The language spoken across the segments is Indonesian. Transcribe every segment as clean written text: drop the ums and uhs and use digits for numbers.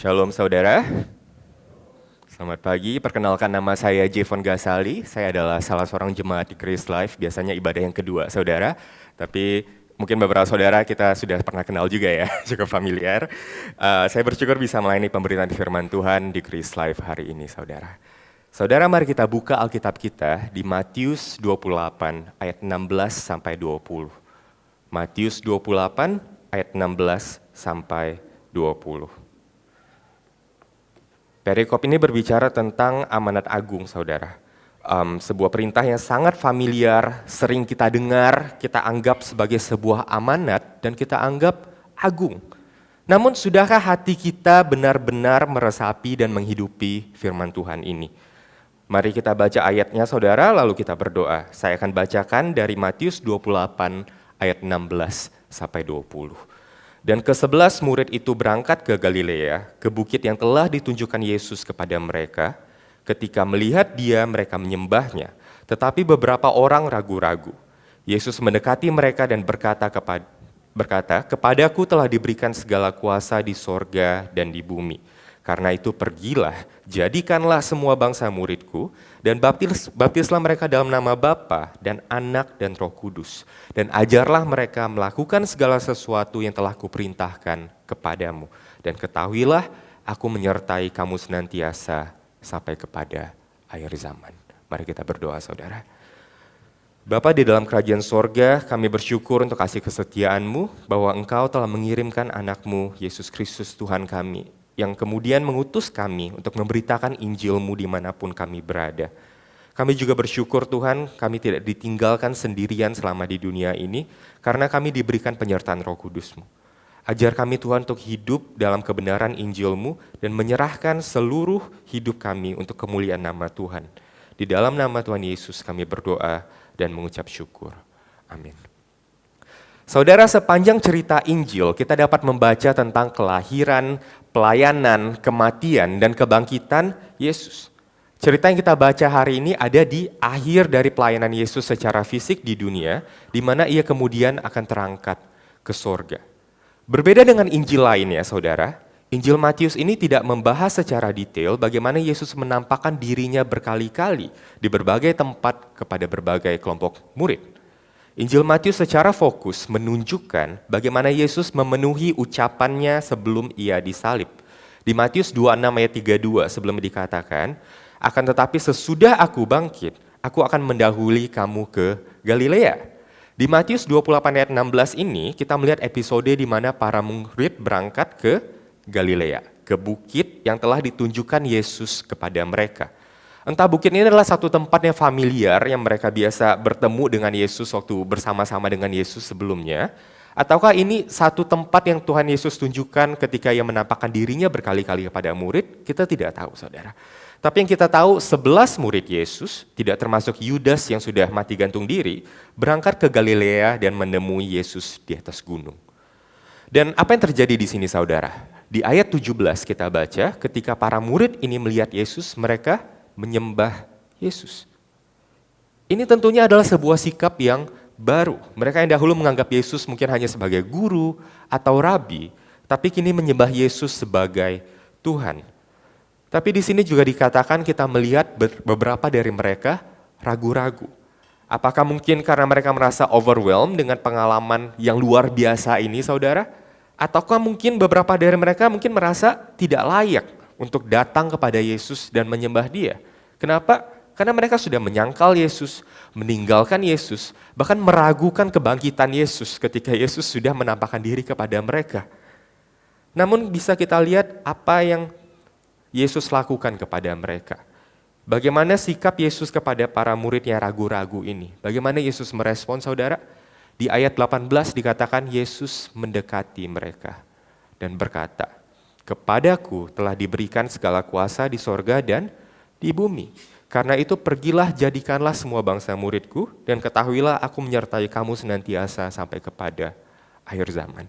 Shalom saudara, selamat pagi. Perkenalkan nama saya Jevon Gasali. Saya adalah salah seorang jemaat di Grace Life, biasanya ibadah yang kedua saudara. Tapi mungkin beberapa saudara kita sudah pernah kenal juga ya, cukup familiar. Saya bersyukur bisa melayani pemberitaan firman Tuhan di Grace Life hari ini saudara. Saudara, mari kita buka Alkitab kita di Matius 28 ayat 16 sampai 20. Matius 28 ayat 16 sampai 20. Perikop ini berbicara tentang amanat agung, saudara. Sebuah perintah yang sangat familiar, sering kita dengar, kita anggap sebagai sebuah amanat, dan kita anggap agung. Namun sudahkah hati kita benar-benar meresapi dan menghidupi firman Tuhan ini? Mari kita baca ayatnya, saudara, lalu kita berdoa. Saya akan bacakan dari Matius 28 ayat 16 sampai 20. Dan ke-11 murid itu berangkat ke Galilea, ke bukit yang telah ditunjukkan Yesus kepada mereka. Ketika melihat dia, mereka menyembahnya. Tetapi beberapa orang ragu-ragu. Yesus mendekati mereka dan berkata, "Kepadaku telah diberikan segala kuasa di sorga dan di bumi. Karena itu pergilah, jadikanlah semua bangsa muridku, dan baptislah mereka dalam nama Bapa dan Anak dan Roh Kudus. Dan ajarlah mereka melakukan segala sesuatu yang telah kuperintahkan kepadamu. Dan ketahuilah, aku menyertai kamu senantiasa sampai kepada akhir zaman." Mari kita berdoa saudara. Bapa di dalam kerajaan sorga, kami bersyukur untuk kasih kesetiaan-Mu bahwa Engkau telah mengirimkan anak-Mu, Yesus Kristus Tuhan kami, yang kemudian mengutus kami untuk memberitakan Injil-Mu dimanapun kami berada. Kami juga bersyukur Tuhan, kami tidak ditinggalkan sendirian selama di dunia ini, karena kami diberikan penyertaan Roh Kudus-Mu. Ajar kami Tuhan untuk hidup dalam kebenaran Injil-Mu dan menyerahkan seluruh hidup kami untuk kemuliaan nama Tuhan. Di dalam nama Tuhan Yesus kami berdoa dan mengucap syukur. Amin. Saudara, sepanjang cerita Injil kita dapat membaca tentang kelahiran, pelayanan, kematian, dan kebangkitan Yesus. Cerita yang kita baca hari ini ada di akhir dari pelayanan Yesus secara fisik di dunia, di mana ia kemudian akan terangkat ke sorga. Berbeda dengan Injil lainnya, saudara, Injil Matius ini tidak membahas secara detail bagaimana Yesus menampakkan dirinya berkali-kali di berbagai tempat kepada berbagai kelompok murid. Injil Matius secara fokus menunjukkan bagaimana Yesus memenuhi ucapannya sebelum ia disalib. Di Matius 26 ayat 32 sebelum dikatakan, "Akan tetapi sesudah aku bangkit, aku akan mendahului kamu ke Galilea." Di Matius 28 ayat 16 ini kita melihat episode di mana para murid berangkat ke Galilea, ke bukit yang telah ditunjukkan Yesus kepada mereka. Entah bukit ini adalah satu tempat yang familiar yang mereka biasa bertemu dengan Yesus waktu bersama-sama dengan Yesus sebelumnya, ataukah ini satu tempat yang Tuhan Yesus tunjukkan ketika ia menampakkan dirinya berkali-kali kepada murid, kita tidak tahu saudara. Tapi yang kita tahu 11 murid Yesus, tidak termasuk Yudas yang sudah mati gantung diri, berangkat ke Galilea dan menemui Yesus di atas gunung. Dan apa yang terjadi di sini saudara? Di ayat 17 kita baca, ketika para murid ini melihat Yesus, mereka menyembah Yesus. Ini tentunya adalah sebuah sikap yang baru. Mereka yang dahulu menganggap Yesus mungkin hanya sebagai guru atau rabi, tapi kini menyembah Yesus sebagai Tuhan. Tapi di sini juga dikatakan kita melihat beberapa dari mereka ragu-ragu. Apakah mungkin karena mereka merasa overwhelmed dengan pengalaman yang luar biasa ini saudara? Ataukah mungkin beberapa dari mereka mungkin merasa tidak layak untuk datang kepada Yesus dan menyembah dia. Kenapa? Karena mereka sudah menyangkal Yesus, meninggalkan Yesus, bahkan meragukan kebangkitan Yesus ketika Yesus sudah menampakkan diri kepada mereka. Namun bisa kita lihat apa yang Yesus lakukan kepada mereka. Bagaimana sikap Yesus kepada para murid yang ragu-ragu ini? Bagaimana Yesus merespon saudara? Di ayat 18 dikatakan Yesus mendekati mereka dan berkata, "Kepadaku telah diberikan segala kuasa di sorga dan di bumi. Karena itu pergilah jadikanlah semua bangsa muridku dan ketahuilah aku menyertai kamu senantiasa sampai kepada akhir zaman."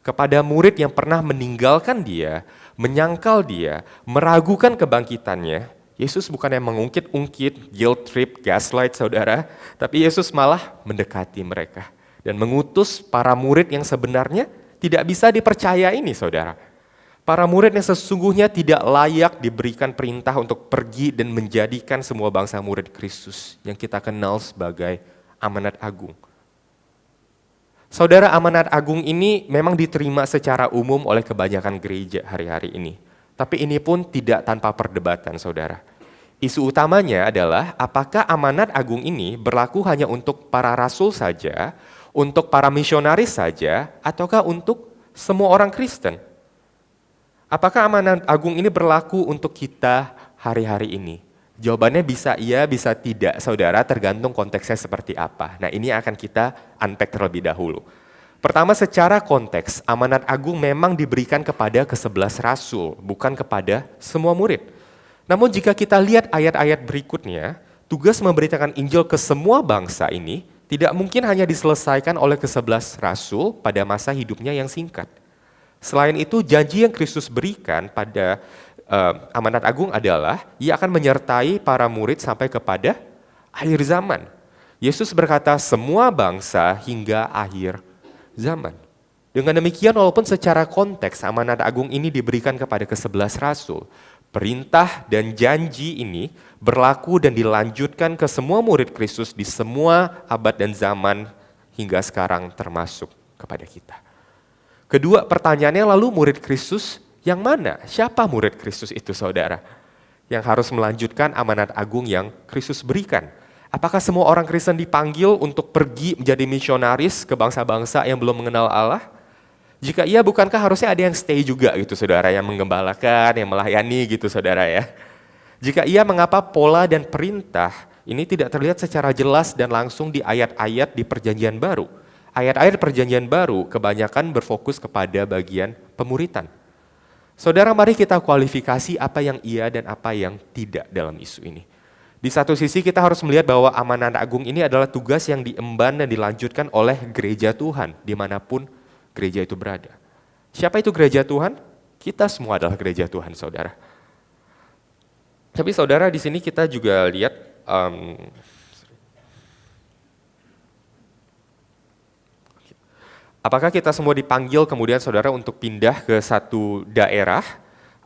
Kepada murid yang pernah meninggalkan dia, menyangkal dia, meragukan kebangkitannya, Yesus bukan yang mengungkit-ungkit, guilt trip, gaslight saudara, tapi Yesus malah mendekati mereka dan mengutus para murid yang sebenarnya tidak bisa dipercaya ini saudara. Para murid yang sesungguhnya tidak layak diberikan perintah untuk pergi dan menjadikan semua bangsa murid Kristus yang kita kenal sebagai amanat agung. Saudara, amanat agung ini memang diterima secara umum oleh kebanyakan gereja hari-hari ini. Tapi ini pun tidak tanpa perdebatan, saudara. Isu utamanya adalah apakah amanat agung ini berlaku hanya untuk para rasul saja, untuk para misionaris saja, ataukah untuk semua orang Kristen? Apakah amanat agung ini berlaku untuk kita hari-hari ini? Jawabannya bisa iya, bisa tidak, saudara, tergantung konteksnya seperti apa. Nah, ini akan kita unpack terlebih dahulu. Pertama, secara konteks, amanat agung memang diberikan kepada ke-11 rasul, bukan kepada semua murid. Namun jika kita lihat ayat-ayat berikutnya, tugas memberitakan Injil ke semua bangsa ini tidak mungkin hanya diselesaikan oleh ke-11 rasul pada masa hidupnya yang singkat. Selain itu, janji yang Kristus berikan pada amanat agung adalah ia akan menyertai para murid sampai kepada akhir zaman. Yesus berkata semua bangsa hingga akhir zaman. Dengan demikian, walaupun secara konteks amanat agung ini diberikan kepada ke-11 rasul, perintah dan janji ini berlaku dan dilanjutkan ke semua murid Kristus di semua abad dan zaman hingga sekarang termasuk kepada kita. Kedua, pertanyaannya lalu murid Kristus yang mana? Siapa murid Kristus itu, saudara? Yang harus melanjutkan amanat agung yang Kristus berikan. Apakah semua orang Kristen dipanggil untuk pergi menjadi misionaris ke bangsa-bangsa yang belum mengenal Allah? Jika iya, bukankah harusnya ada yang stay juga gitu, saudara, yang menggembalakan, yang melayani gitu, saudara ya? Jika iya, mengapa pola dan perintah ini tidak terlihat secara jelas dan langsung di ayat-ayat di Perjanjian Baru? Ayat-ayat Perjanjian Baru kebanyakan berfokus kepada bagian pemuritan. Saudara, mari kita kualifikasi apa yang iya dan apa yang tidak dalam isu ini. Di satu sisi kita harus melihat bahwa amanat agung ini adalah tugas yang diemban dan dilanjutkan oleh gereja Tuhan dimanapun gereja itu berada. Siapa itu gereja Tuhan? Kita semua adalah gereja Tuhan, saudara. Tapi saudara, di sini kita juga lihat apakah kita semua dipanggil kemudian saudara untuk pindah ke satu daerah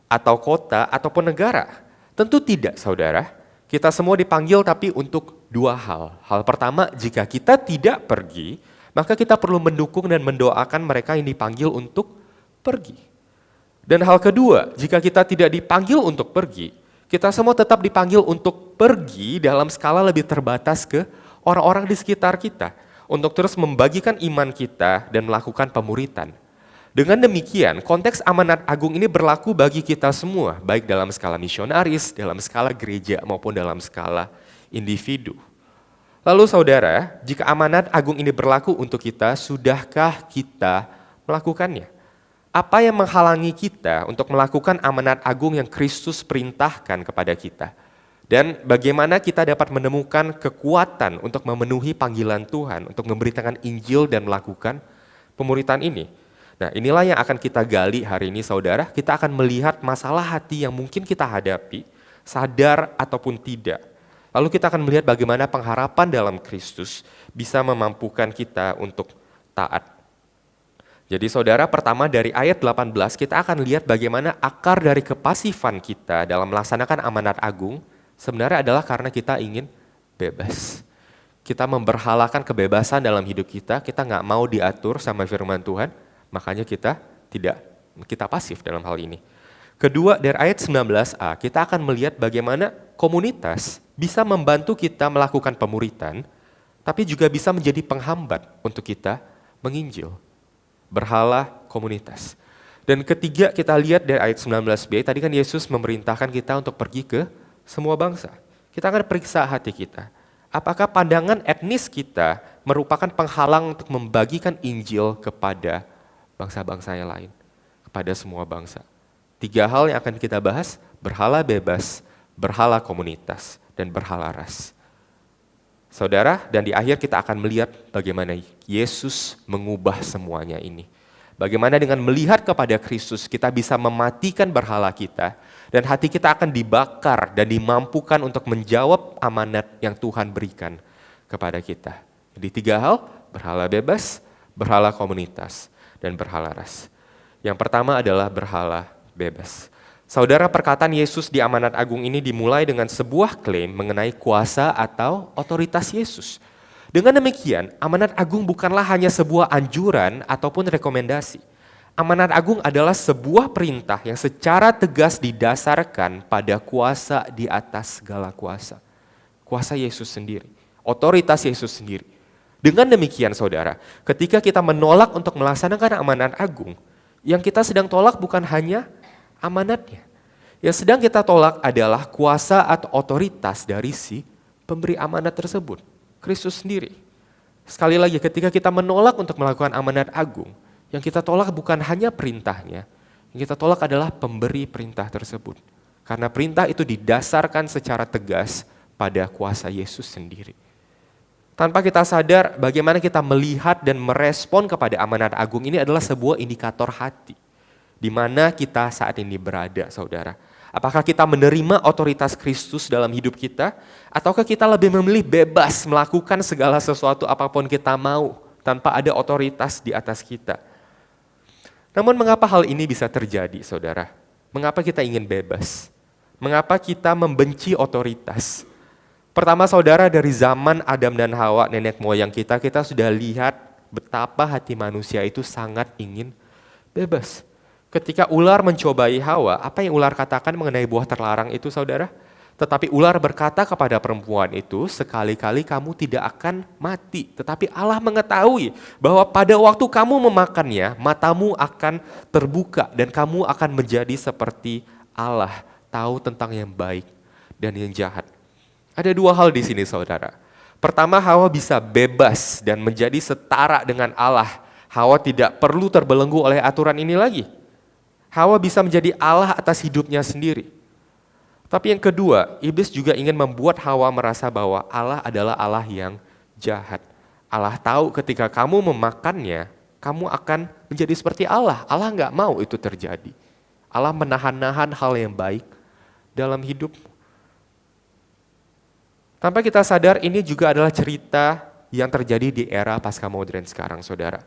atau kota ataupun negara? Tentu tidak, saudara. Kita semua dipanggil tapi untuk dua hal. Hal pertama, jika kita tidak pergi, maka kita perlu mendukung dan mendoakan mereka yang dipanggil untuk pergi. Dan hal kedua, jika kita tidak dipanggil untuk pergi, kita semua tetap dipanggil untuk pergi dalam skala lebih terbatas ke orang-orang di sekitar kita, untuk terus membagikan iman kita dan melakukan pemuritan. Dengan demikian, konteks amanat agung ini berlaku bagi kita semua, baik dalam skala misionaris, dalam skala gereja, maupun dalam skala individu. Lalu saudara, jika amanat agung ini berlaku untuk kita, sudahkah kita melakukannya? Apa yang menghalangi kita untuk melakukan amanat agung yang Kristus perintahkan kepada kita? Dan bagaimana kita dapat menemukan kekuatan untuk memenuhi panggilan Tuhan, untuk memberitakan Injil dan melakukan pemuritan ini. Nah, inilah yang akan kita gali hari ini, saudara. Kita akan melihat masalah hati yang mungkin kita hadapi, sadar ataupun tidak. Lalu kita akan melihat bagaimana pengharapan dalam Kristus bisa memampukan kita untuk taat. Jadi saudara, pertama dari ayat 18 kita akan lihat bagaimana akar dari kepasifan kita dalam melaksanakan amanat agung sebenarnya adalah karena kita ingin bebas. Kita memberhalakan kebebasan dalam hidup kita nggak mau diatur sama firman Tuhan, makanya kita pasif dalam hal ini. Kedua, dari ayat 19a, kita akan melihat bagaimana komunitas bisa membantu kita melakukan pemuritan, tapi juga bisa menjadi penghambat untuk kita menginjil. Berhala komunitas. Dan ketiga, kita lihat dari ayat 19b, tadi kan Yesus memerintahkan kita untuk pergi ke semua bangsa. Kita akan periksa hati kita. Apakah pandangan etnis kita merupakan penghalang untuk membagikan Injil kepada bangsa-bangsa yang lain, kepada semua bangsa? Tiga hal yang akan kita bahas: berhala bebas, berhala komunitas, dan berhala ras. Saudara, dan di akhir kita akan melihat bagaimana Yesus mengubah semuanya ini. Bagaimana dengan melihat kepada Kristus kita bisa mematikan berhala kita dan hati kita akan dibakar dan dimampukan untuk menjawab amanat yang Tuhan berikan kepada kita. Jadi tiga hal: berhala bebas, berhala komunitas, dan berhala ras. Yang pertama adalah berhala bebas. Saudara, perkataan Yesus di Amanat Agung ini dimulai dengan sebuah klaim mengenai kuasa atau otoritas Yesus. Dengan demikian, Amanat Agung bukanlah hanya sebuah anjuran ataupun rekomendasi. Amanat Agung adalah sebuah perintah yang secara tegas didasarkan pada kuasa di atas segala kuasa. Kuasa Yesus sendiri, otoritas Yesus sendiri. Dengan demikian saudara, ketika kita menolak untuk melaksanakan Amanat Agung, yang kita sedang tolak bukan hanya amanatnya. Yang sedang kita tolak adalah kuasa atau otoritas dari si pemberi amanat tersebut, Kristus sendiri. Sekali lagi, ketika kita menolak untuk melakukan Amanat Agung, yang kita tolak bukan hanya perintahnya, yang kita tolak adalah pemberi perintah tersebut. Karena perintah itu didasarkan secara tegas pada kuasa Yesus sendiri. Tanpa kita sadar, bagaimana kita melihat dan merespon kepada Amanat Agung ini adalah sebuah indikator hati. Di mana kita saat ini berada, saudara. Apakah kita menerima otoritas Kristus dalam hidup kita? Ataukah kita lebih memilih bebas melakukan segala sesuatu apapun kita mau tanpa ada otoritas di atas kita? Namun mengapa hal ini bisa terjadi, saudara? Mengapa kita ingin bebas? Mengapa kita membenci otoritas? Pertama, saudara, dari zaman Adam dan Hawa, nenek moyang kita sudah lihat betapa hati manusia itu sangat ingin bebas. Ketika ular mencobai Hawa, apa yang ular katakan mengenai buah terlarang itu, saudara? Tetapi ular berkata kepada perempuan itu, sekali-kali kamu tidak akan mati. Tetapi Allah mengetahui bahwa pada waktu kamu memakannya, matamu akan terbuka dan kamu akan menjadi seperti Allah, tahu tentang yang baik dan yang jahat. Ada dua hal di sini, saudara. Pertama, Hawa bisa bebas dan menjadi setara dengan Allah. Hawa tidak perlu terbelenggu oleh aturan ini lagi. Hawa bisa menjadi Allah atas hidupnya sendiri. Tapi yang kedua, iblis juga ingin membuat Hawa merasa bahwa Allah adalah Allah yang jahat. Allah tahu ketika kamu memakannya, kamu akan menjadi seperti Allah. Allah nggak mau itu terjadi. Allah menahan-nahan hal yang baik dalam hidupmu. Tanpa kita sadar, ini juga adalah cerita yang terjadi di era pasca modern sekarang, saudara.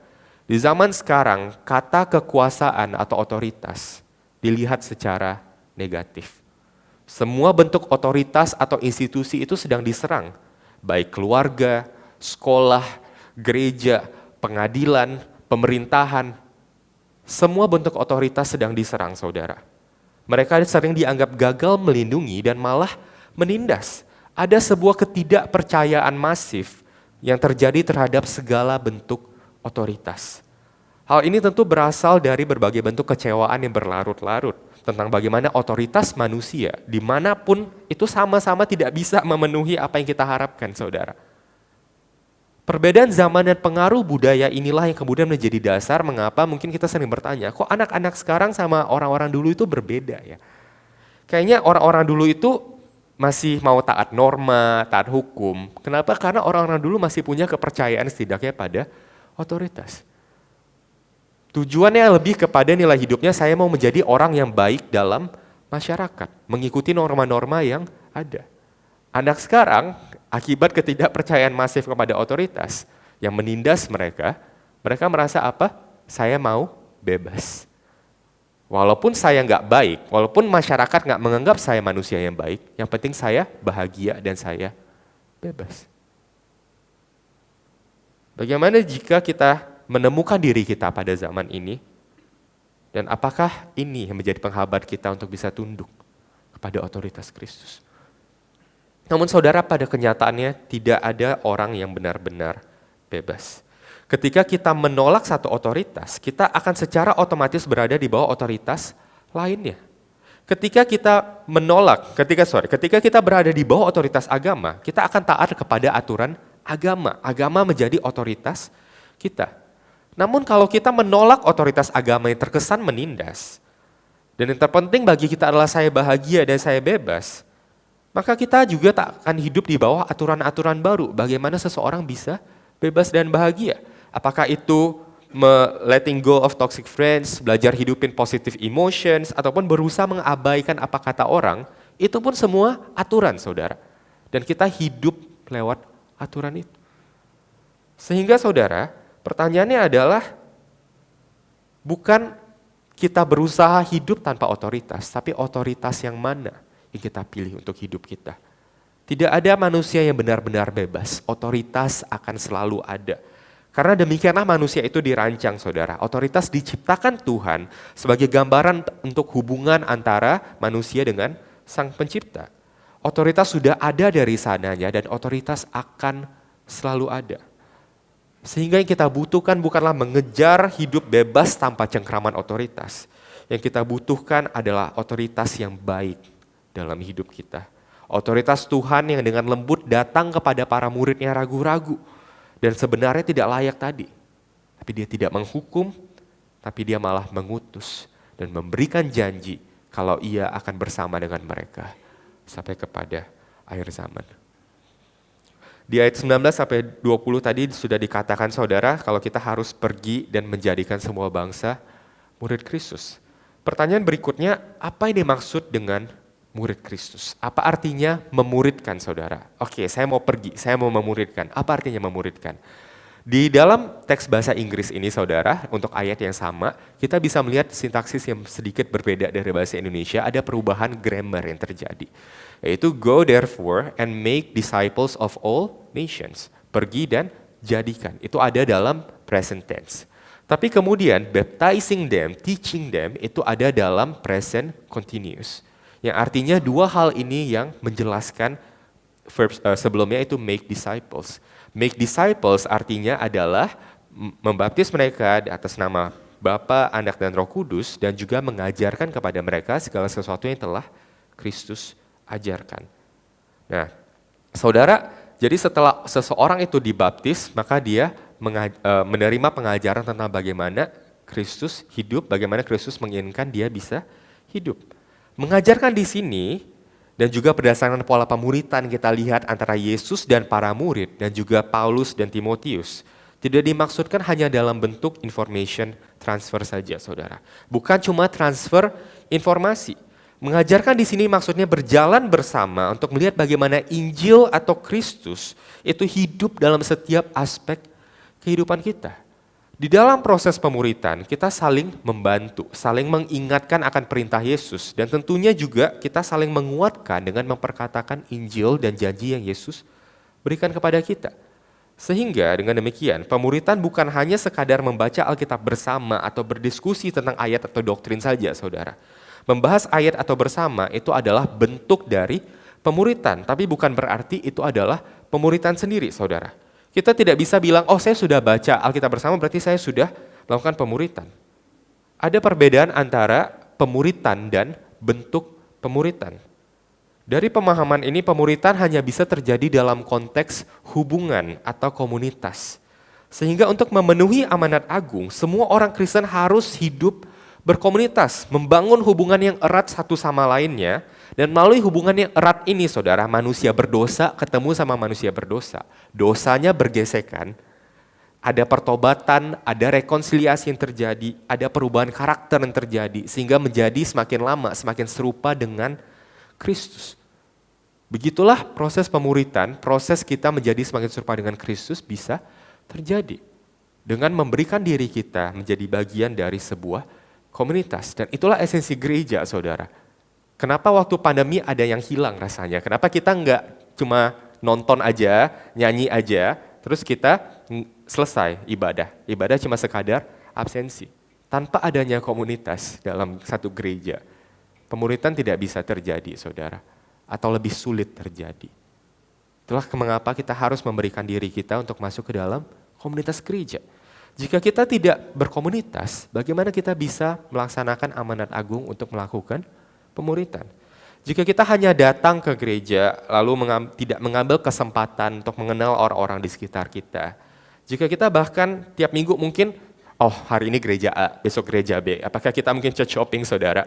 Di zaman sekarang, kata kekuasaan atau otoritas dilihat secara negatif. Semua bentuk otoritas atau institusi itu sedang diserang, baik keluarga, sekolah, gereja, pengadilan, pemerintahan. Semua bentuk otoritas sedang diserang, saudara. Mereka sering dianggap gagal melindungi dan malah menindas. Ada sebuah ketidakpercayaan masif yang terjadi terhadap segala bentuk otoritas. Hal ini tentu berasal dari berbagai bentuk kecewaan yang berlarut-larut tentang bagaimana otoritas manusia dimanapun itu sama-sama tidak bisa memenuhi apa yang kita harapkan, saudara. Perbedaan zaman dan pengaruh budaya inilah yang kemudian menjadi dasar mengapa mungkin kita sering bertanya, kok anak-anak sekarang sama orang-orang dulu itu berbeda ya? Kayaknya orang-orang dulu itu masih mau taat norma, taat hukum. Kenapa? Karena orang-orang dulu masih punya kepercayaan setidaknya pada otoritas. Tujuannya lebih kepada nilai hidupnya, saya mau menjadi orang yang baik dalam masyarakat, mengikuti norma-norma yang ada. Anak sekarang, akibat ketidakpercayaan masif kepada otoritas yang menindas mereka, mereka merasa apa? Saya mau bebas. Walaupun saya nggak baik, walaupun masyarakat nggak menganggap saya manusia yang baik, yang penting saya bahagia dan saya bebas. Bagaimana jika kita menemukan diri kita pada zaman ini, dan apakah ini yang menjadi penghambat kita untuk bisa tunduk kepada otoritas Kristus? Namun saudara, pada kenyataannya tidak ada orang yang benar-benar bebas. Ketika kita menolak satu otoritas, kita akan secara otomatis berada di bawah otoritas lainnya. Ketika kita menolak, ketika kita berada di bawah otoritas agama, kita akan taat kepada aturan agama. Agama menjadi otoritas kita. Namun kalau kita menolak otoritas agama yang terkesan menindas, dan yang terpenting bagi kita adalah saya bahagia dan saya bebas, maka kita juga tak akan hidup di bawah aturan-aturan baru. Bagaimana seseorang bisa bebas dan bahagia? Apakah itu letting go of toxic friends, belajar hidupin positive emotions, ataupun berusaha mengabaikan apa kata orang, itu pun semua aturan, saudara. Dan kita hidup lewat aturan itu. Sehingga saudara, pertanyaannya adalah bukan kita berusaha hidup tanpa otoritas, tapi otoritas yang mana yang kita pilih untuk hidup kita? Tidak ada manusia yang benar-benar bebas, otoritas akan selalu ada. Karena demikianlah manusia itu dirancang, saudara. Otoritas diciptakan Tuhan sebagai gambaran untuk hubungan antara manusia dengan Sang Pencipta. Otoritas sudah ada dari sananya dan otoritas akan selalu ada. Sehingga yang kita butuhkan bukanlah mengejar hidup bebas tanpa cengkraman otoritas. Yang kita butuhkan adalah otoritas yang baik dalam hidup kita. Otoritas Tuhan yang dengan lembut datang kepada para muridnya ragu-ragu. Dan sebenarnya tidak layak tadi. Tapi dia tidak menghukum, tapi dia malah mengutus dan memberikan janji kalau ia akan bersama dengan mereka sampai kepada akhir zaman. Di ayat 19 sampai 20 tadi sudah dikatakan saudara kalau kita harus pergi dan menjadikan semua bangsa murid Kristus. Pertanyaan berikutnya, apa yang dimaksud dengan murid Kristus? Apa artinya memuridkan saudara? Oke, saya mau pergi, saya mau memuridkan. Apa artinya memuridkan? Di dalam teks bahasa Inggris ini saudara, untuk ayat yang sama, kita bisa melihat sintaksis yang sedikit berbeda dari bahasa Indonesia, ada perubahan grammar yang terjadi. Yaitu go therefore and make disciples of all nations. Pergi dan jadikan. Itu ada dalam present tense. Tapi kemudian baptizing them, teaching them itu ada dalam present continuous. Yang artinya dua hal ini yang menjelaskan verb sebelumnya itu make disciples. Make disciples artinya adalah membaptis mereka di atas nama Bapa, Anak, dan Roh Kudus dan juga mengajarkan kepada mereka segala sesuatu yang telah Kristus ajarkan. Nah, saudara, jadi setelah seseorang itu dibaptis, maka dia menerima pengajaran tentang bagaimana Kristus hidup, bagaimana Kristus menginginkan dia bisa hidup. Mengajarkan di sini dan juga berdasarkan pola pemuritan kita lihat antara Yesus dan para murid dan juga Paulus dan Timotius. Tidak dimaksudkan hanya dalam bentuk information transfer saja, saudara. Bukan cuma transfer informasi. Mengajarkan di sini maksudnya berjalan bersama untuk melihat bagaimana Injil atau Kristus itu hidup dalam setiap aspek kehidupan kita. Di dalam proses pemuritan kita saling membantu, saling mengingatkan akan perintah Yesus dan tentunya juga kita saling menguatkan dengan memperkatakan Injil dan janji yang Yesus berikan kepada kita. Sehingga dengan demikian pemuritan bukan hanya sekadar membaca Alkitab bersama atau berdiskusi tentang ayat atau doktrin saja, saudara. Membahas ayat atau bersama itu adalah bentuk dari pemuritan, tapi bukan berarti itu adalah pemuritan sendiri, saudara. Kita tidak bisa bilang, oh saya sudah baca Alkitab bersama berarti saya sudah melakukan pemuritan. Ada perbedaan antara pemuritan dan bentuk pemuritan. Dari pemahaman ini pemuritan hanya bisa terjadi dalam konteks hubungan atau komunitas. Sehingga untuk memenuhi amanat agung, semua orang Kristen harus hidup berkomunitas, membangun hubungan yang erat satu sama lainnya, dan melalui hubungan yang erat ini saudara, manusia berdosa ketemu sama manusia berdosa. Dosanya bergesekan, ada pertobatan, ada rekonsiliasi yang terjadi, ada perubahan karakter yang terjadi, sehingga menjadi semakin lama, semakin serupa dengan Kristus. Begitulah proses pemuritan, proses kita menjadi semakin serupa dengan Kristus bisa terjadi. Dengan memberikan diri kita menjadi bagian dari sebuah komunitas. Dan itulah esensi gereja, saudara. Kenapa waktu pandemi ada yang hilang rasanya? Kenapa kita nggak cuma nonton aja, nyanyi aja, terus kita selesai ibadah. Ibadah cuma sekadar absensi. Tanpa adanya komunitas dalam satu gereja, pemuritan tidak bisa terjadi, saudara. Atau lebih sulit terjadi. Itulah mengapa kita harus memberikan diri kita untuk masuk ke dalam komunitas gereja. Jika kita tidak berkomunitas, bagaimana kita bisa melaksanakan amanat agung untuk melakukan pemuritan? Jika kita hanya datang ke gereja, lalu tidak mengambil kesempatan untuk mengenal orang-orang di sekitar kita. Jika kita bahkan tiap minggu mungkin, oh hari ini gereja A, besok gereja B. Apakah kita mungkin church shopping, saudara?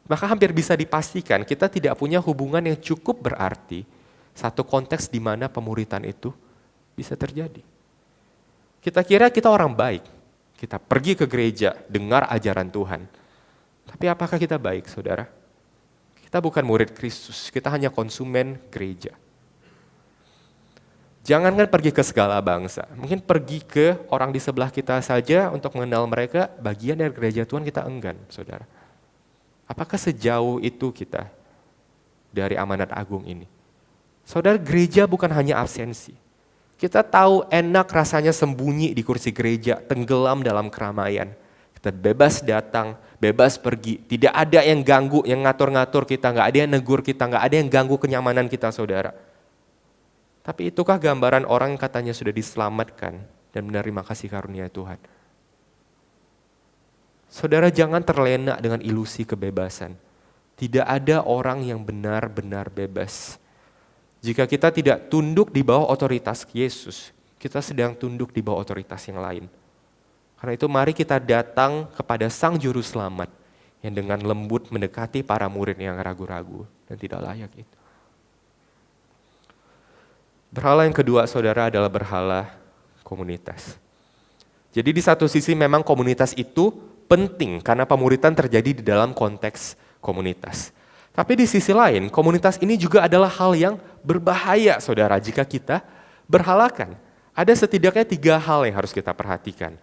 Maka hampir bisa dipastikan kita tidak punya hubungan yang cukup berarti satu konteks di mana pemuritan itu bisa terjadi. Kita kira kita orang baik, kita pergi ke gereja, dengar ajaran Tuhan. Tapi apakah kita baik, saudara? Kita bukan murid Kristus, kita hanya konsumen gereja. Jangankan pergi ke segala bangsa, mungkin pergi ke orang di sebelah kita saja untuk mengenal mereka, bagian dari gereja Tuhan kita enggan, saudara. Apakah sejauh itu kita dari amanat agung ini? Saudara, gereja bukan hanya absensi. Kita tahu enak rasanya sembunyi di kursi gereja, tenggelam dalam keramaian. Kita bebas datang, bebas pergi, tidak ada yang ganggu, yang ngatur-ngatur kita, nggak ada yang negur kita, nggak ada yang ganggu kenyamanan kita, saudara. Tapi itukah gambaran orang yang katanya sudah diselamatkan dan menerima kasih karunia Tuhan? Saudara, jangan terlena dengan ilusi kebebasan. Tidak ada orang yang benar-benar bebas. Jika kita tidak tunduk di bawah otoritas Yesus, kita sedang tunduk di bawah otoritas yang lain. Karena itu mari kita datang kepada Sang Juru Selamat yang dengan lembut mendekati para murid yang ragu-ragu dan tidak layak itu. Berhala yang kedua, saudara, adalah berhala komunitas. Jadi di satu sisi memang komunitas itu penting karena pemuritan terjadi di dalam konteks komunitas. Tapi di sisi lain, komunitas ini juga adalah hal yang berbahaya, saudara, jika kita berhalakan. Ada setidaknya 3 hal yang harus kita perhatikan.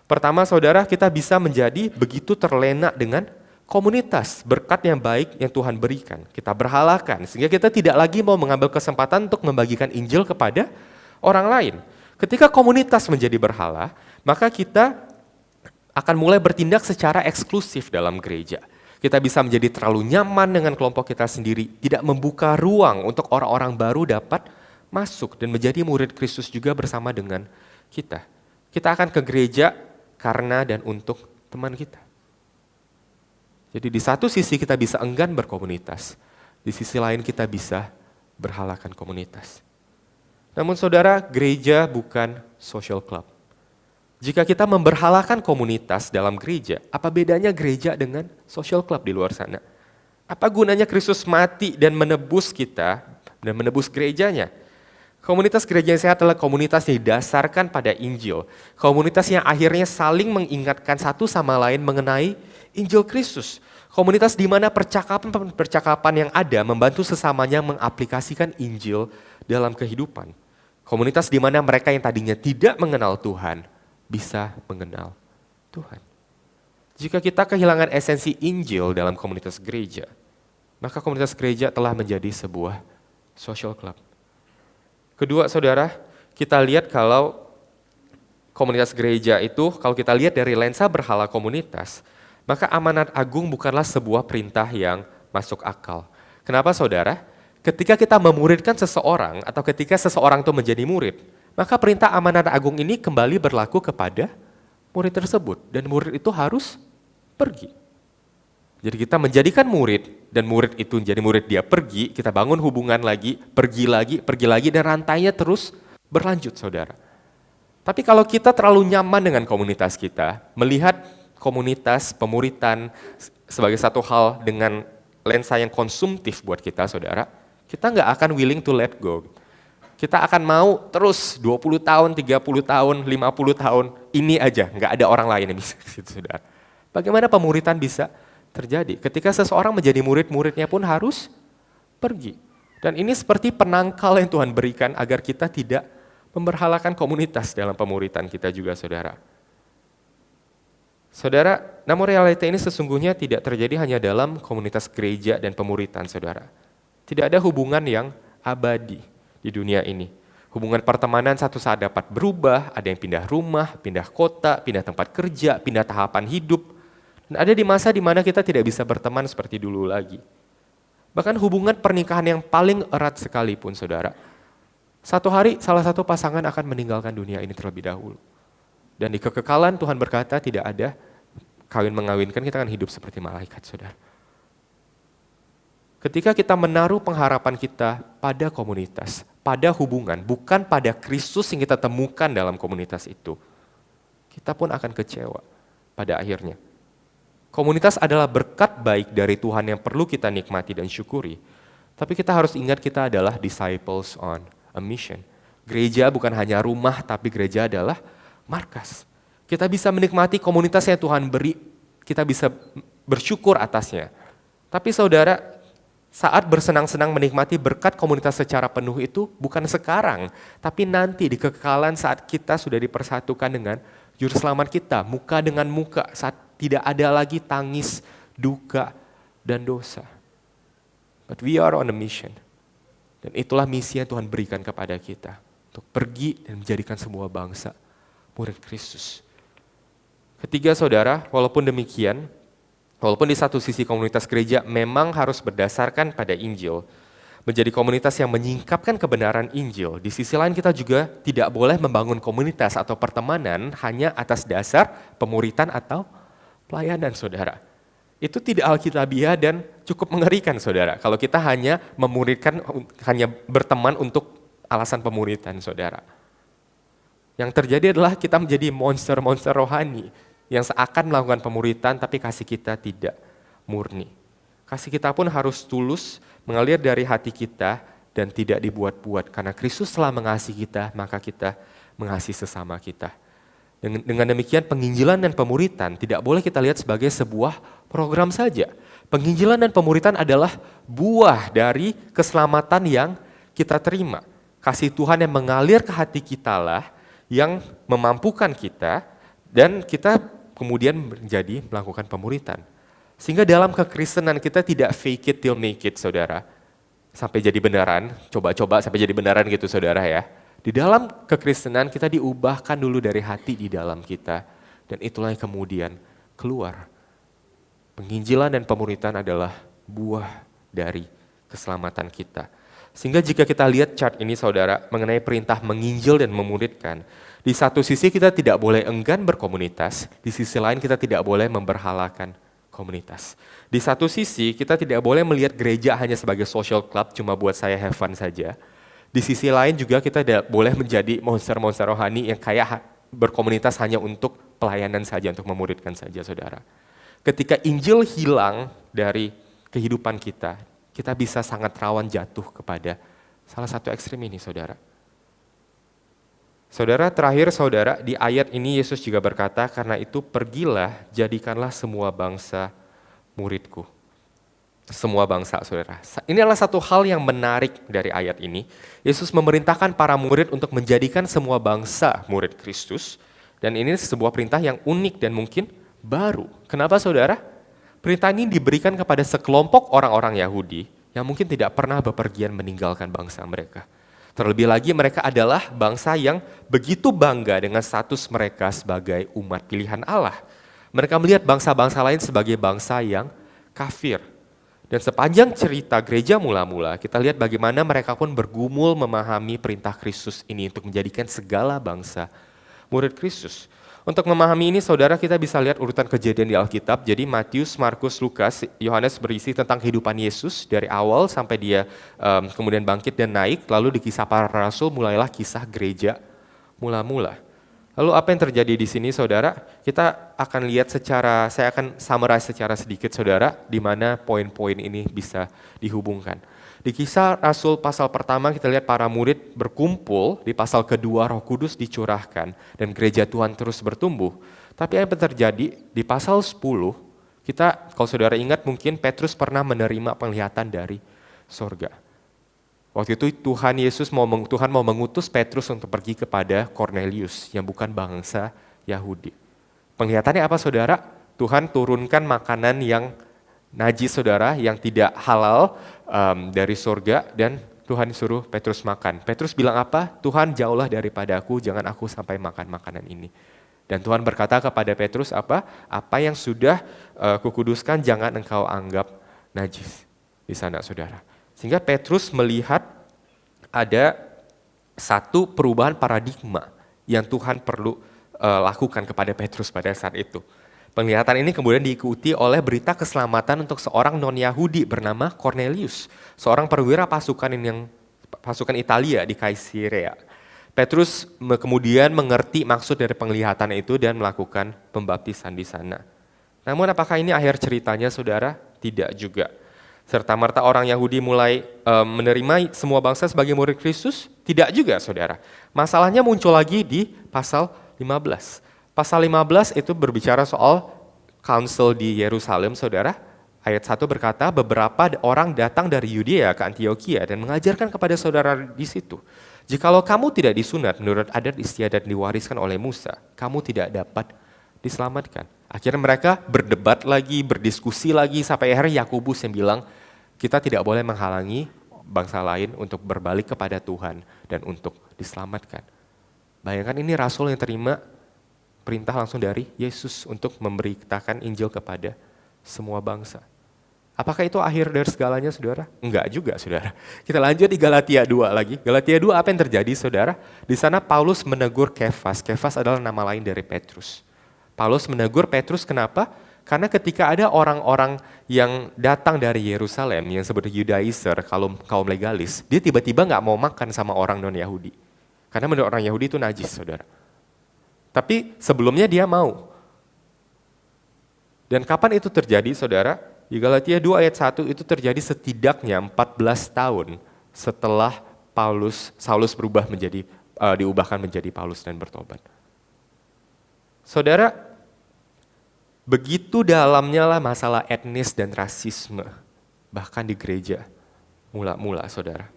Pertama, saudara, kita bisa menjadi begitu terlena dengan komunitas, berkat yang baik yang Tuhan berikan. Kita berhalakan, sehingga kita tidak lagi mau mengambil kesempatan untuk membagikan Injil kepada orang lain. Ketika komunitas menjadi berhala, maka kita akan mulai bertindak secara eksklusif dalam gereja. Kita bisa menjadi terlalu nyaman dengan kelompok kita sendiri, tidak membuka ruang untuk orang-orang baru dapat masuk dan menjadi murid Kristus juga bersama dengan kita. Kita akan ke gereja karena dan untuk teman kita. Jadi di satu sisi kita bisa enggan berkomunitas, di sisi lain kita bisa berhalakan komunitas. Namun saudara, gereja bukan social club. Jika kita memberhalakan komunitas dalam gereja, apa bedanya gereja dengan social club di luar sana? Apa gunanya Kristus mati dan menebus kita dan menebus gerejanya? Komunitas gereja yang sehat adalah komunitas yang didasarkan pada Injil. Komunitas yang akhirnya saling mengingatkan satu sama lain mengenai Injil Kristus. Komunitas di mana percakapan yang ada membantu sesamanya mengaplikasikan Injil dalam kehidupan. Komunitas di mana mereka yang tadinya tidak mengenal Tuhan bisa mengenal Tuhan. Jika kita kehilangan esensi Injil dalam komunitas gereja, maka komunitas gereja telah menjadi sebuah social club. Kedua, saudara, kita lihat kalau komunitas gereja itu, kalau kita lihat dari lensa berhala komunitas, maka amanat agung bukanlah sebuah perintah yang masuk akal. Kenapa, saudara? Ketika kita memuridkan seseorang atau ketika seseorang itu menjadi murid, maka perintah amanat agung ini kembali berlaku kepada murid tersebut dan murid itu harus pergi. Jadi kita menjadikan murid dan murid itu menjadi murid, dia pergi, kita bangun hubungan lagi, pergi lagi dan rantainya terus berlanjut, saudara. Tapi kalau kita terlalu nyaman dengan komunitas kita, melihat komunitas pemuritan sebagai satu hal dengan lensa yang konsumtif buat kita, saudara, kita nggak akan willing to let go. Kita akan mau terus 20 tahun, 30 tahun, 50 tahun, ini aja, nggak ada orang lain yang bisa, saudara. Bagaimana pemuritan bisa terjadi? Ketika seseorang menjadi murid, muridnya pun harus pergi. Dan ini seperti penangkal yang Tuhan berikan agar kita tidak memberhalakan komunitas dalam pemuritan kita juga, saudara. Saudara, namun realita ini sesungguhnya tidak terjadi hanya dalam komunitas gereja dan pemuritan, saudara. Tidak ada hubungan yang abadi di dunia ini. Hubungan pertemanan satu saat dapat berubah, ada yang pindah rumah, pindah kota, pindah tempat kerja, pindah tahapan hidup. Dan ada di masa di mana kita tidak bisa berteman seperti dulu lagi. Bahkan hubungan pernikahan yang paling erat sekalipun, saudara. Satu hari salah satu pasangan akan meninggalkan dunia ini terlebih dahulu. Dan di kekekalan Tuhan berkata tidak ada kawin mengawinkan, kita akan hidup seperti malaikat, saudara. Ketika kita menaruh pengharapan kita pada komunitas, pada hubungan, bukan pada Kristus yang kita temukan dalam komunitas itu, kita pun akan kecewa pada akhirnya. Komunitas adalah berkat baik dari Tuhan yang perlu kita nikmati dan syukuri. Tapi kita harus ingat kita adalah disciples on a mission. Gereja bukan hanya rumah, tapi gereja adalah markas. Kita bisa menikmati komunitas yang Tuhan beri, kita bisa bersyukur atasnya. Tapi saudara, Saat bersenang-senang menikmati berkat komunitas secara penuh itu bukan sekarang, tapi nanti di kekekalan saat kita sudah dipersatukan dengan Juru Selamat kita, muka dengan muka, saat tidak ada lagi tangis, duka, dan dosa. But we are on a mission. Dan itulah misi yang Tuhan berikan kepada kita, untuk pergi dan menjadikan semua bangsa murid Kristus. Ketiga saudara, walaupun demikian, walaupun di satu sisi komunitas gereja memang harus berdasarkan pada Injil, menjadi komunitas yang menyingkapkan kebenaran Injil, di sisi lain kita juga tidak boleh membangun komunitas atau pertemanan hanya atas dasar pemuritan atau pelayanan saudara. Itu tidak alkitabiah dan cukup mengerikan saudara, kalau kita hanya memuridkan, hanya berteman untuk alasan pemuritan saudara. Yang terjadi adalah kita menjadi monster-monster rohani, yang seakan melakukan pemuritan tapi kasih kita tidak murni. Kasih kita pun harus tulus, mengalir dari hati kita dan tidak dibuat-buat. Karena Kristus telah mengasihi kita, maka kita mengasihi sesama kita. Dengan demikian penginjilan dan pemuritan tidak boleh kita lihat sebagai sebuah program saja. Penginjilan dan pemuritan adalah buah dari keselamatan yang kita terima. Kasih Tuhan yang mengalir ke hati kita lah yang memampukan kita dan kita kemudian menjadi melakukan pemuritan. Sehingga dalam kekristenan kita tidak fake it till make it, saudara. Sampai jadi benaran, coba-coba sampai jadi benaran gitu saudara ya. Di dalam kekristenan kita diubahkan dulu dari hati di dalam kita. Dan itulah yang kemudian keluar. Penginjilan dan pemuritan adalah buah dari keselamatan kita. Sehingga jika kita lihat chart ini saudara, mengenai perintah menginjil dan memuridkan, di satu sisi kita tidak boleh enggan berkomunitas, di sisi lain kita tidak boleh memberhalakan komunitas. Di satu sisi kita tidak boleh melihat gereja hanya sebagai social club, cuma buat saya have fun saja. Di sisi lain juga kita tidak boleh menjadi monster-monster rohani yang kayak berkomunitas hanya untuk pelayanan saja, untuk memuridkan saja saudara. Ketika Injil hilang dari kehidupan kita, kita bisa sangat rawan jatuh kepada salah satu ekstrem ini saudara. Saudara, terakhir saudara, di ayat ini Yesus juga berkata, karena itu pergilah, jadikanlah semua bangsa muridku. Semua bangsa saudara. Ini adalah satu hal yang menarik dari ayat ini. Yesus memerintahkan para murid untuk menjadikan semua bangsa murid Kristus. Dan ini sebuah perintah yang unik dan mungkin baru. Kenapa saudara? Perintah ini diberikan kepada sekelompok orang-orang Yahudi yang mungkin tidak pernah bepergian meninggalkan bangsa mereka. Terlebih lagi mereka adalah bangsa yang begitu bangga dengan status mereka sebagai umat pilihan Allah. Mereka melihat bangsa-bangsa lain sebagai bangsa yang kafir. Dan sepanjang cerita gereja mula-mula, kita lihat bagaimana mereka pun bergumul memahami perintah Kristus ini untuk menjadikan segala bangsa murid Kristus. Untuk memahami ini saudara kita bisa lihat urutan kejadian di Alkitab. Jadi Matius, Markus, Lukas, Yohanes berisi tentang kehidupan Yesus dari awal sampai dia kemudian bangkit dan naik. Lalu di kisah para rasul mulailah kisah gereja mula-mula. Lalu apa yang terjadi di sini saudara? Kita akan lihat saya akan summarize secara sedikit saudara, di mana poin-poin ini bisa dihubungkan. Di kisah Rasul pasal pertama kita lihat para murid berkumpul, di pasal kedua Roh Kudus dicurahkan dan gereja Tuhan terus bertumbuh. Tapi apa yang terjadi di pasal 10, kita kalau saudara ingat mungkin Petrus pernah menerima penglihatan dari sorga. Waktu itu Tuhan mau mengutus Petrus untuk pergi kepada Cornelius yang bukan bangsa Yahudi. Penglihatannya apa saudara? Tuhan turunkan makanan yang najis saudara, yang tidak halal dari surga dan Tuhan suruh Petrus makan. Petrus bilang apa? Tuhan jauhlah daripada aku, jangan aku sampai makan makanan ini. Dan Tuhan berkata kepada Petrus apa? Apa yang sudah kukuduskan jangan engkau anggap najis di sana saudara. Sehingga Petrus melihat ada satu perubahan paradigma yang Tuhan perlu lakukan kepada Petrus pada saat itu. Penglihatan ini kemudian diikuti oleh berita keselamatan untuk seorang non-Yahudi bernama Cornelius, seorang perwira pasukan Italia di Kaisarea. Petrus kemudian mengerti maksud dari penglihatan itu dan melakukan pembaptisan di sana. Namun apakah ini akhir ceritanya saudara? Tidak juga. Serta-merta orang Yahudi mulai menerima semua bangsa sebagai murid Kristus? Tidak juga saudara. Masalahnya muncul lagi di pasal 15. Pasal 15 itu berbicara soal council di Yerusalem, saudara. ayat 1 berkata, beberapa orang datang dari Yudea ke Antioquia dan mengajarkan kepada saudara di situ. Jikalau kamu tidak disunat menurut adat istiadat diwariskan oleh Musa, kamu tidak dapat diselamatkan. Akhirnya mereka berdebat lagi, berdiskusi lagi, sampai akhirnya Yakobus yang bilang, kita tidak boleh menghalangi bangsa lain untuk berbalik kepada Tuhan dan untuk diselamatkan. Bayangkan ini rasul yang terima perintah langsung dari Yesus untuk memberitakan Injil kepada semua bangsa. Apakah itu akhir dari segalanya, saudara? Enggak juga, saudara. Kita lanjut di Galatia 2 lagi. Galatia 2 apa yang terjadi, saudara? Di sana Paulus menegur Kefas. Kefas adalah nama lain dari Petrus. Paulus menegur Petrus kenapa? Karena ketika ada orang-orang yang datang dari Yerusalem, yang disebut Judaizer, kaum legalis, dia tiba-tiba nggak mau makan sama orang non-Yahudi. Karena menurut orang Yahudi itu najis, saudara. Tapi sebelumnya dia mau. Dan kapan itu terjadi, saudara? Di Galatia 2 ayat 1 itu terjadi setidaknya 14 tahun setelah Saulus diubahkan menjadi Paulus dan bertobat. Saudara, begitu dalamnya lah masalah etnis dan rasisme, bahkan di gereja, mula-mula, saudara.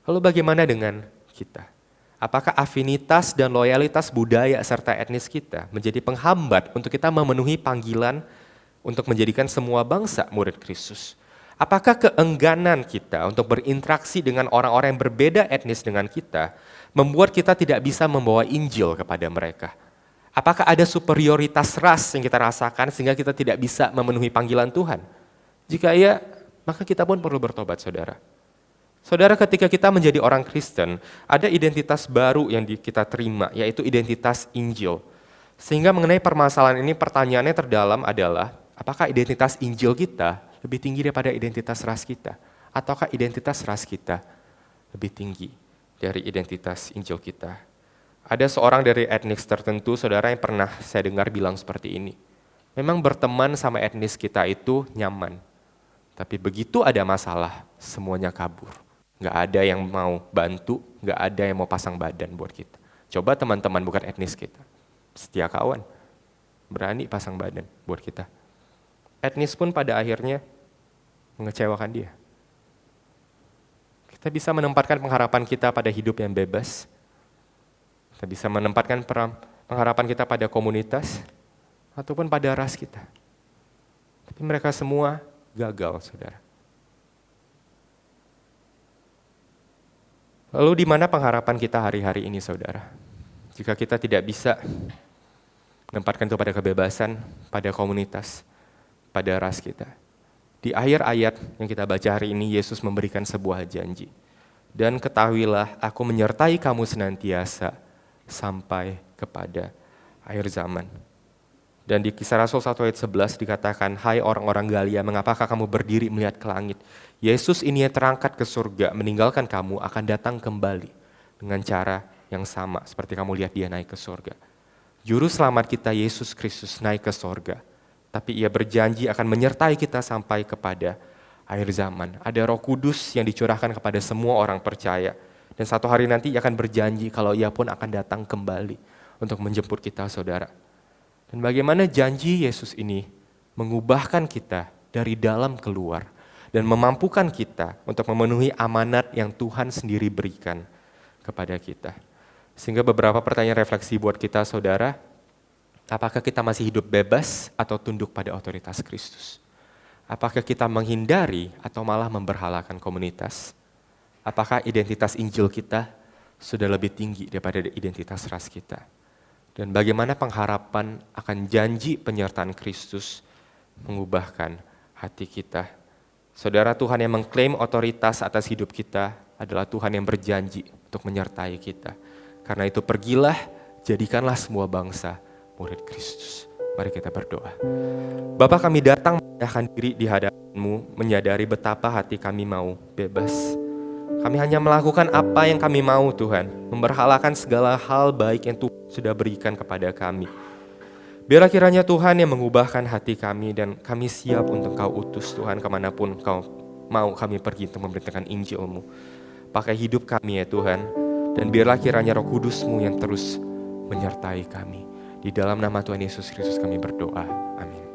Lalu bagaimana dengan kita? Apakah afinitas dan loyalitas budaya serta etnis kita menjadi penghambat untuk kita memenuhi panggilan untuk menjadikan semua bangsa murid Kristus? Apakah keengganan kita untuk berinteraksi dengan orang-orang yang berbeda etnis dengan kita membuat kita tidak bisa membawa Injil kepada mereka? Apakah ada superioritas ras yang kita rasakan sehingga kita tidak bisa memenuhi panggilan Tuhan? Jika iya, maka kita pun perlu bertobat, saudara. Saudara, ketika kita menjadi orang Kristen, ada identitas baru yang kita terima, yaitu identitas Injil. Sehingga mengenai permasalahan ini, pertanyaannya terdalam adalah, apakah identitas Injil kita lebih tinggi daripada identitas ras kita? Ataukah identitas ras kita lebih tinggi dari identitas Injil kita? Ada seorang dari etnis tertentu, saudara, yang pernah saya dengar bilang seperti ini. Memang berteman sama etnis kita itu nyaman. Tapi begitu ada masalah, semuanya kabur. Nggak ada yang mau bantu, nggak ada yang mau pasang badan buat kita. Coba teman-teman bukan etnis kita, setia kawan, berani pasang badan buat kita. Etnis pun pada akhirnya mengecewakan dia. Kita bisa menempatkan pengharapan kita pada hidup yang bebas. Kita bisa menempatkan pengharapan kita pada komunitas, ataupun pada ras kita. Tapi mereka semua gagal, saudara. Lalu di mana pengharapan kita hari-hari ini, saudara? Jika kita tidak bisa menempatkan itu pada kebebasan, pada komunitas, pada ras kita. Di akhir ayat yang kita baca hari ini, Yesus memberikan sebuah janji. Dan ketahuilah, aku menyertai kamu senantiasa sampai kepada akhir zaman. Dan di Kisah Rasul 1 ayat 11 dikatakan, hai orang-orang Galia, mengapakah kamu berdiri melihat ke langit? Yesus ini yang terangkat ke surga, meninggalkan kamu akan datang kembali dengan cara yang sama seperti kamu lihat dia naik ke surga. Juru selamat kita Yesus Kristus naik ke surga, tapi ia berjanji akan menyertai kita sampai kepada akhir zaman. Ada Roh Kudus yang dicurahkan kepada semua orang percaya. Dan satu hari nanti ia akan berjanji kalau ia pun akan datang kembali untuk menjemput kita, saudara. Dan bagaimana janji Yesus ini mengubahkan kita dari dalam keluar dan memampukan kita untuk memenuhi amanat yang Tuhan sendiri berikan kepada kita. Sehingga beberapa pertanyaan refleksi buat kita, saudara, apakah kita masih hidup bebas atau tunduk pada otoritas Kristus? Apakah kita menghindari atau malah memberhalakan komunitas? Apakah identitas Injil kita sudah lebih tinggi daripada identitas ras kita? Dan bagaimana pengharapan akan janji penyertaan Kristus mengubahkan hati kita? Saudara, Tuhan yang mengklaim otoritas atas hidup kita adalah Tuhan yang berjanji untuk menyertai kita. Karena itu pergilah, jadikanlah semua bangsa murid Kristus. Mari kita berdoa. Bapa, kami datang menyerahkan diri di hadapan-Mu, menyadari betapa hati kami mau bebas. Kami hanya melakukan apa yang kami mau, Tuhan. Memberhalakan segala hal baik yang Tuhan sudah berikan kepada kami. Biarlah kiranya Tuhan yang mengubahkan hati kami dan kami siap untuk Kau utus, Tuhan, kemanapun Kau mau kami pergi untuk memberitakan Injil-Mu. Pakai hidup kami ya Tuhan, dan biarlah kiranya Roh Kudus-Mu yang terus menyertai kami. Di dalam nama Tuhan Yesus Kristus kami berdoa. Amin.